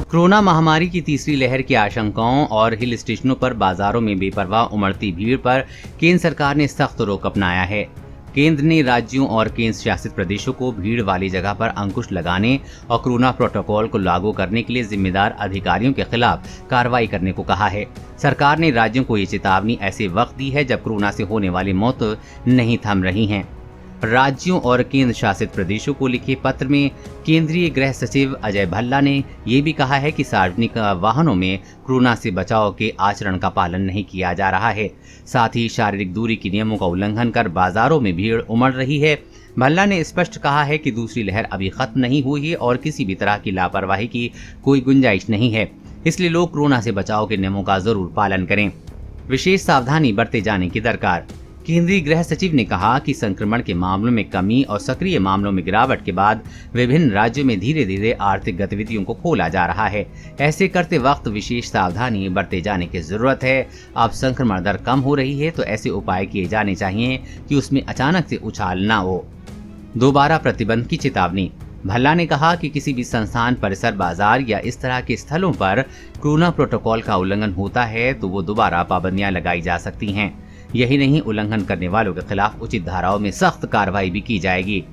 Corona महामारी की तीसरी लहर की आशंकाओं और हिल स्टेशनों पर बाजारों में बेपरवाह उमड़ती भीड़ पर केंद्र सरकार ने सख्त रोक अपनाया है। केंद्र ने राज्यों और केंद्र शासित प्रदेशों को भीड़ वाली जगह पर अंकुश लगाने और कोरोना प्रोटोकॉल को लागू करने के लिए जिम्मेदार अधिकारियों के खिलाफ कार्रवाई करने को कहा है। सरकार ने राज्यों को ये चेतावनी ऐसे वक्त दी है जब कोरोना से होने वाली मौत नहीं थम रही हैं। राज्यों और केंद्र शासित प्रदेशों को लिखे पत्र में केंद्रीय गृह सचिव अजय भल्ला ने ये भी कहा है कि सार्वजनिक वाहनों में कोरोना से बचाव के आचरण का पालन नहीं किया जा रहा है। साथ ही शारीरिक दूरी के नियमों का उल्लंघन कर बाजारों में भीड़ उमड़ रही है। भल्ला ने स्पष्ट कहा है कि दूसरी लहर अभी खत्म नहीं हुई है और किसी भी तरह की लापरवाही की कोई गुंजाइश नहीं है, इसलिए लोग कोरोना से बचाव के नियमों का जरूर पालन करें। विशेष सावधानी बरते जाने की दरकार। केंद्रीय गृह सचिव ने कहा कि संक्रमण के मामलों में कमी और सक्रिय मामलों में गिरावट के बाद विभिन्न राज्यों में धीरे धीरे आर्थिक गतिविधियों को खोला जा रहा है। ऐसे करते वक्त विशेष सावधानी बरते जाने की जरूरत है। अब संक्रमण दर कम हो रही है तो ऐसे उपाय किए जाने चाहिए कि उसमें अचानक से उछाल न हो। दोबारा प्रतिबंध की चेतावनी। भल्ला ने कहा कि किसी भी संस्थान, परिसर, बाजार या इस तरह के स्थलों पर कोरोना प्रोटोकॉल का उल्लंघन होता है तो वो दोबारा पाबंदियां लगाई जा सकती हैं। यही नहीं, उल्लंघन करने वालों के खिलाफ उचित धाराओं में सख्त कार्रवाई भी की जाएगी।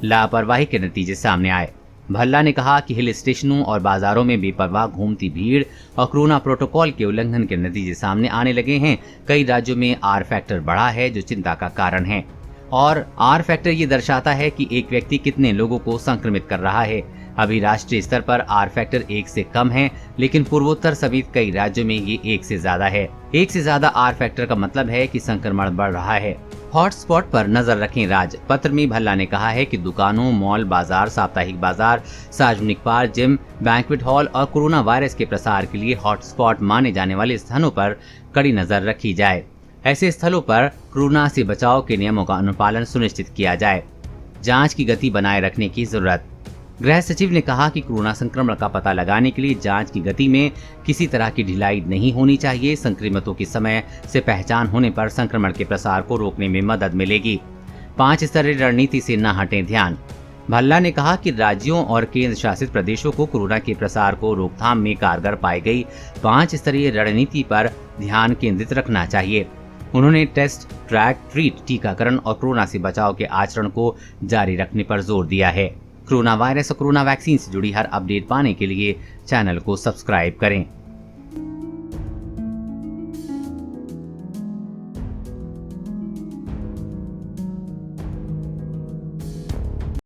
लापरवाही के नतीजे सामने आए। भल्ला ने कहा कि हिल स्टेशनों और बाजारों में बेपरवाह घूमती भीड़ और कोरोना प्रोटोकॉल के उल्लंघन के नतीजे सामने आने लगे हैं। कई राज्यों में आर फैक्टर बढ़ा है जो चिंता का कारण है, और आर फैक्टर ये दर्शाता है कि एक व्यक्ति कितने लोगों को संक्रमित कर रहा है। अभी राष्ट्रीय स्तर पर आर फैक्टर 1 से कम है, लेकिन पूर्वोत्तर समेत कई राज्यों में ये 1 से ज्यादा है। 1 से ज्यादा आर फैक्टर का मतलब है कि संक्रमण बढ़ रहा है। हॉटस्पॉट पर नजर रखें राज्य। पत्र में भल्ला ने कहा है कि दुकानों, मॉल, बाजार, साप्ताहिक बाजार, सार्वजनिक पार्क, जिम, बैंक्वेट हॉल और कोरोना वायरस के प्रसार के लिए हॉटस्पॉट माने जाने वाले स्थानों पर कड़ी नजर रखी जाए। ऐसे स्थलों पर कोरोना से बचाव के नियमों का अनुपालन सुनिश्चित किया जाए। जांच की गति बनाए रखने की जरूरत। गृह सचिव ने कहा कि कोरोना संक्रमण का पता लगाने के लिए जांच की गति में किसी तरह की ढिलाई नहीं होनी चाहिए। संक्रमितों की समय से पहचान होने पर संक्रमण के प्रसार को रोकने में मदद मिलेगी। 5 स्तरीय रणनीति से न हटें ध्यान। भल्ला ने कहा कि राज्यों और केंद्र शासित प्रदेशों को कोरोना के प्रसार को रोकथाम में कारगर पाई गई 5 स्तरीय रणनीति पर ध्यान केंद्रित रखना चाहिए। उन्होंने टेस्ट, ट्रैक, ट्रीट, टीकाकरण और कोरोना से बचाव के आचरण को जारी रखने पर जोर दिया है। कोरोना वायरस और कोरोना वैक्सीन से जुड़ी हर अपडेट पाने के लिए चैनल को सब्सक्राइब करें।